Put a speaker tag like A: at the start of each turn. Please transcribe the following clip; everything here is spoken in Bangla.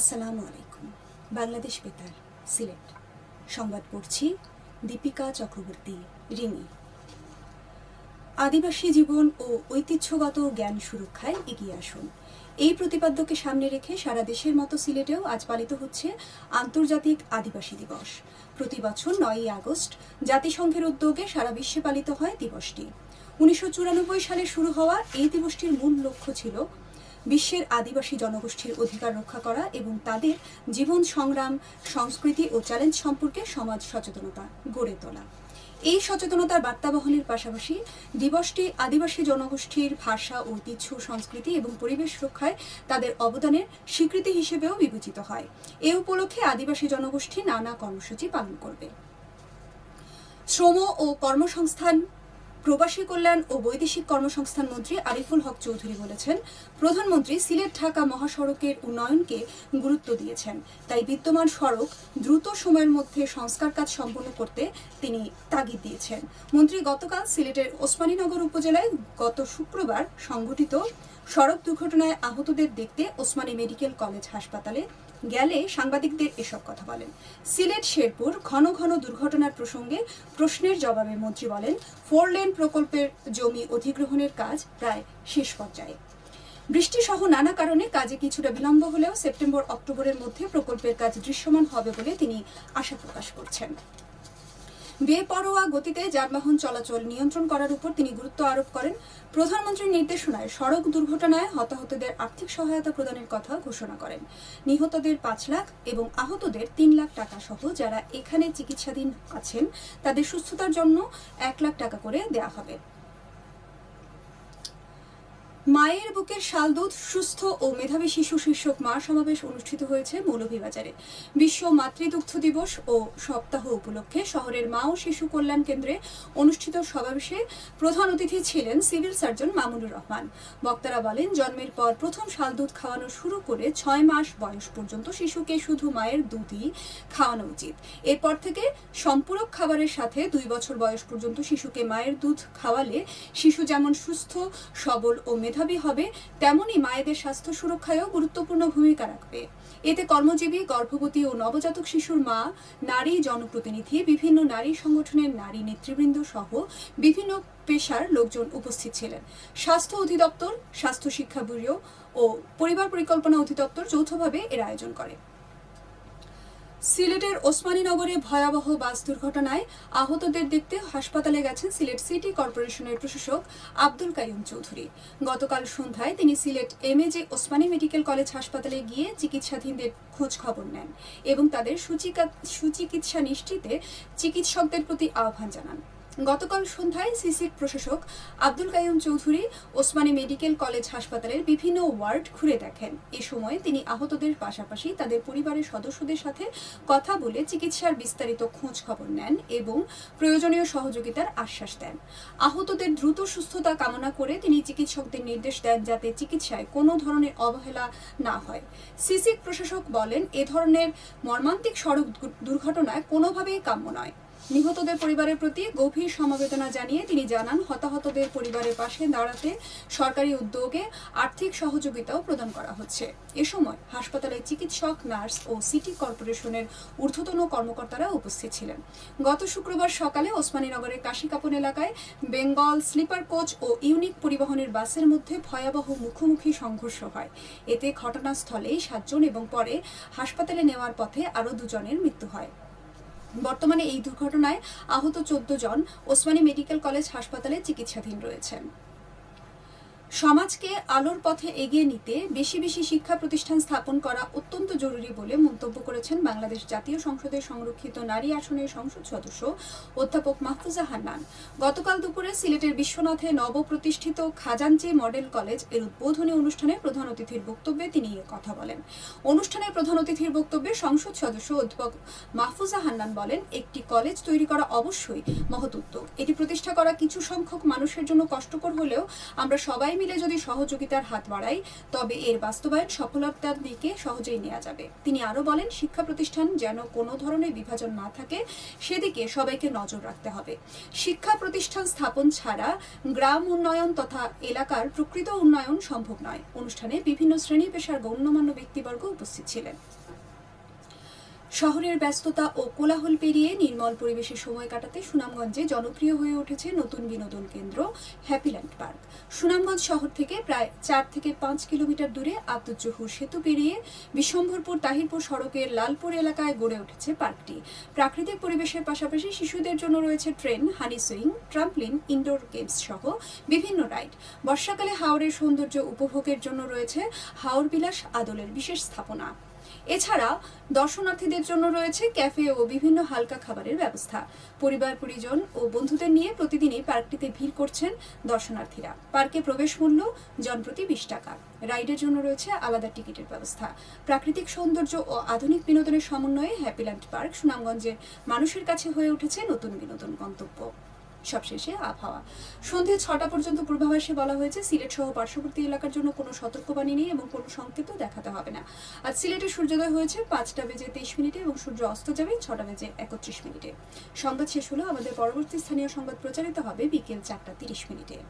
A: আসসালামু আলাইকুম। বাংলাদেশ বেতার, সিলেট। সংবাদ পড়ছি দীপিকা চক্রবর্তী, রিমি। আদিবাসী জীবন ও ঐতিহ্যগত জ্ঞান সুরক্ষায় এগিয়ে আসুন, এই প্রতিপাদ্যকে সামনে রেখে সারা দেশের মতো সিলেটেও আজ পালিত হচ্ছে আন্তর্জাতিক আদিবাসী দিবস। প্রতি বছর 9ই আগস্ট জাতিসংঘের উদ্যোগে সারা বিশ্বে পালিত হয় দিবসটি। 1994 সালে শুরু হওয়া এই দিবসটির মূল লক্ষ্য ছিল বিশ্বের আদিবাসী জনগোষ্ঠীর অধিকার রক্ষা করা এবং তাদের জীবন সংগ্রাম, সংস্কৃতি ও চ্যালেঞ্জ সম্পর্কে সমাজ সচেতনতা গড়ে তোলা। এই সচেতনতার বার্তা বহনের পাশাপাশি দিবসটি আদিবাসী জনগোষ্ঠীর ভাষা, ঐতিহ্য, সংস্কৃতি এবং পরিবেশ রক্ষায় তাদের অবদানের স্বীকৃতি হিসেবেও বিবেচিত হয়। এ উপলক্ষে আদিবাসী জনগোষ্ঠী নানা কর্মসূচি পালন করবে। শ্রম ও কর্মসংস্থান, প্রবাসী কল্যাণ ও বৈদেশিক কর্মসংস্থান মন্ত্রী আরিফুল হক চৌধুরী বলেছেন, প্রধানমন্ত্রী সিলেট ঢাকা মহাসড়কের উন্নয়নকে গুরুত্ব দিয়েছেন, তাই বিদ্যমান সড়ক দ্রুত সময়ের মধ্যে সংস্কার কাজ সম্পন্ন করতে তিনি তাগিদ দিয়েছেন। মন্ত্রী গতকাল সিলেটের ওসমানীনগর উপজেলায় গত শুক্রবার সংঘটিত সড়ক দুর্ঘটনায় আহতদের দেখতে ওসমানী মেডিকেল কলেজ হাসপাতালে গেলে সাংবাদিকদের এসব কথা বলেন। সিলেট শেরপুর ঘন ঘন দুর্ঘটনার প্রসঙ্গে প্রশ্নের জবাবে মন্ত্রী বলেন, 4 লেন প্রকল্পের জমি অধিগ্রহণের কাজ প্রায় শেষ পর্যায়ে। বৃষ্টি সহ নানা কারণে কাজে কিছুটা বিলম্ব হলেও সেপ্টেম্বর-অক্টোবরের মধ্যে প্রকল্পের কাজ দৃশ্যমান হবে বলে তিনি আশা প্রকাশ করছেন। বেপরোয়া গতিতে যানবাহন চলাচল নিয়ন্ত্রণ করার উপর তিনি গুরুত্ব আরোপ করেন। প্রধানমন্ত্রীর নির্দেশনায় সড়ক দুর্ঘটনায় হতাহতদের আর্থিক সহায়তা প্রদানের কথা ঘোষণা করেন। নিহতদের 5 লাখ এবং আহতদের 3 লাখ টাকা সহ যারা এখানে চিকিৎসাধীন আছেন তাদের সুস্থতার জন্য 1 লাখ টাকা করে দেওয়া হবে। মায়ের বুকের শাল দুধ, সুস্থ ও মেধাবী শিশু শীর্ষক মা সমাবেশ অনুষ্ঠিত হয়েছে মৌলভীবাজারে। বিশ্ব মাতৃদুগ্ধ দিবস ও সপ্তাহ উপলক্ষে শহরের মা ও শিশু কল্যাণ কেন্দ্রে অনুষ্ঠিত সমাবেশে প্রধান অতিথি ছিলেন সিভিল সার্জন মামুনুর রহমান। বক্তারা বলেন, জন্মের পর প্রথম শাল দুধ খাওয়ানো শুরু করে 6 মাস বয়স পর্যন্ত শিশুকে শুধু মায়ের দুধই খাওয়ানো উচিত। এরপর থেকে সম্পূরক খাবারের সাথে 2 বছর বয়স পর্যন্ত শিশুকে মায়ের দুধ খাওয়ালে শিশু যেমন সুস্থ, সবল ও মেধাবী হবে, তেমনি মায়েদের স্বাস্থ্য সুরক্ষায়ও গুরুত্বপূর্ণ ভূমিকা রাখবে। এতে কর্মজীবী, গর্ভবতী ও নবজাতক শিশুর মা, নারী জনপ্রতিনিধি, বিভিন্ন নারী সংগঠনের নারী নেতৃবৃন্দ সহ বিভিন্ন পেশার লোকজন উপস্থিত ছিলেন। স্বাস্থ্য অধিদপ্তর, স্বাস্থ্য শিক্ষা ব্যুরো ও পরিবার পরিকল্পনা অধিদপ্তর যৌথভাবে এর আয়োজন করে। সিলেটের ওসমানীনগরে ভয়াবহ বাস দুর্ঘটনায় আহতদের দেখতে হাসপাতালে গেছেন সিলেট সিটি কর্পোরেশনের প্রশাসক আব্দুল কাইয়ুম চৌধুরী। গতকাল সন্ধ্যায় তিনি সিলেট এমএজে ওসমানী মেডিকেল কলেজ হাসপাতালে গিয়ে চিকিৎসাধীনদের খোঁজ খবর নেন এবং তাদের সুচিকিৎসা নিশ্চিতে চিকিৎসকদের প্রতি আহ্বান জানান। গতকাল সন্ধ্যায় সিসির প্রশাসক আব্দুল কাইয়ুম চৌধুরী ওসমানী মেডিকেল কলেজ হাসপাতালের বিভিন্ন ওয়ার্ড ঘুরে দেখেন। এ সময় তিনি আহতদের পাশাপাশি তাদের পরিবারের সদস্যদের সাথে কথা বলে চিকিৎসার বিস্তারিত খোঁজ খবর নেন এবং প্রয়োজনীয় সহযোগিতার আশ্বাস দেন। আহতদের দ্রুত সুস্থতা কামনা করে তিনি চিকিৎসকদের নির্দেশ দেন যাতে চিকিৎসায় কোনো ধরনের অবহেলা না হয়। সিসি প্রশাসক বলেন, এ ধরনের মর্মান্তিক সড়ক দুর্ঘটনায় কোনোভাবেই কাম্য নয়। নিহতদের পরিবারের প্রতি গভীর সমবেদনা জানিয়ে তিনি জানান, হতাহতদের পরিবারের পাশে দাঁড়াতে সরকারি উদ্যোগে আর্থিক সহযোগিতাও প্রদান করা হচ্ছে। এ সময় হাসপাতালের চিকিৎসক, নার্স ও সিটি কর্পোরেশনের ঊর্ধ্বতন কর্মকর্তারা উপস্থিত ছিলেন। গত শুক্রবার সকালে ওসমানীনগরের কাশিকাপন এলাকায় বেঙ্গল স্লিপার কোচ ও ইউনিক পরিবহনের বাসের মধ্যে ভয়াবহ মুখোমুখি সংঘর্ষ হয়। এতে ঘটনাস্থলেই 7 জন এবং পরে হাসপাতালে নেওয়ার পথে আরও 2 জনের মৃত্যু হয়। বর্তমানে এই দুর্ঘটনায় আহত 14 জন ওসমানী মেডিকেল কলেজ হাসপাতালে চিকিৎসাধীন রয়েছেন। সমাজকে আলোর পথে এগিয়ে নিতে বেশি বেশি শিক্ষা প্রতিষ্ঠান স্থাপন করা অত্যন্ত জরুরি বলে মন্তব্য করেছেন বাংলাদেশ জাতীয় সংসদের সংরক্ষিত নারী আসনের সংসদ সদস্য অধ্যাপক মাহফুজা হান্নান। গতকাল দুপুরে সিলেটের বিশ্বনাথে নবপ্রতিষ্ঠিত খাজাঞ্চি মডেল কলেজ এর উদ্বোধনী অনুষ্ঠানে প্রধান অতিথির বক্তব্যে তিনি এ কথা বলেন। অনুষ্ঠানে প্রধান অতিথির বক্তব্যে সংসদ সদস্য অধ্যাপক মাহফুজা হান্নান বলেন, একটি কলেজ তৈরি করা অবশ্যই মহৎ উদ্যোগ। এটি প্রতিষ্ঠা করা কিছু সংখ্যক মানুষের জন্য কষ্টকর হলেও আমরা সবাই মিলে যদি সহযোগিতার হাত বাড়ায় তবে এর বাস্তবায়ন সফলতার দিকে সহজেই নেওয়া যাবে। তিনি আরো বলেন, শিক্ষা প্রতিষ্ঠান যেন কোনো ধরনের বিভাজন না থাকে সেদিকে সবাইকে নজর রাখতে হবে। শিক্ষা প্রতিষ্ঠান স্থাপন ছাড়া গ্রাম উন্নয়ন তথা এলাকার প্রকৃত উন্নয়ন সম্ভব নয়। অনুষ্ঠানে বিভিন্ন শ্রেণী পেশার গণ্যমান্য ব্যক্তিবর্গ উপস্থিত ছিলেন। শহরের ব্যস্ততা ও কোলাহল পেরিয়ে নির্মল পরিবেশে সময় কাটাতে সুনামগঞ্জে জনপ্রিয় হয়ে উঠেছে নতুন বিনোদন কেন্দ্র হ্যাপিল্যান্ড পার্ক। সুনামগঞ্জ শহর থেকে প্রায় 4 থেকে 5 কিলোমিটার দূরে আব্দুল জহুর সেতু পেরিয়ে বিশ্বম্ভরপুর তাহিরপুর সড়কের লালপুর এলাকায় গড়ে উঠেছে পার্কটি। প্রাকৃতিক পরিবেশের পাশাপাশি শিশুদের জন্য রয়েছে train, honey swing, trampoline, indoor games সহ বিভিন্ন রাইড। বর্ষাকালে হাওরের সৌন্দর্য উপভোগের জন্য রয়েছে হাওর বিলাস আদলের বিশেষ স্থাপনা। এছাড়া দর্শনার্থীদের জন্য রয়েছে ক্যাফে ও বিভিন্ন হালকা খাবারের ব্যবস্থা। পরিবার পরিজন ও বন্ধুদের নিয়ে প্রতিদিনই পার্কটিতে ভিড় করছেন দর্শনার্থীরা। পার্কে প্রবেশ মূল্য জনপ্রতি 20 টাকা। রাইডের জন্য রয়েছে আলাদা টিকিটের ব্যবস্থা। প্রাকৃতিক সৌন্দর্য ও আধুনিক বিনোদনের সমন্বয়ে হ্যাপিল্যান্ড পার্ক সুনামগঞ্জের মানুষের কাছে হয়ে উঠেছে নতুন বিনোদন গন্তব্য। সবশেষে আবহাওয়া। সন্ধ্যে 6টা পর্যন্ত পূর্বাভাসে বলা হয়েছে সিলেট সহ পার্শ্ববর্তী এলাকার জন্য কোনো সতর্কবাণী নেই এবং কোনো সংকেতও দেখাতে হবে না। আজ সিলেটে সূর্যোদয় হয়েছে 5:23 এবং সূর্য অস্ত যাবে 6:31। সংবাদ শেষ হলো। আমাদের পরবর্তী স্থানীয় সংবাদ প্রচারিত হবে বিকেল 4:30।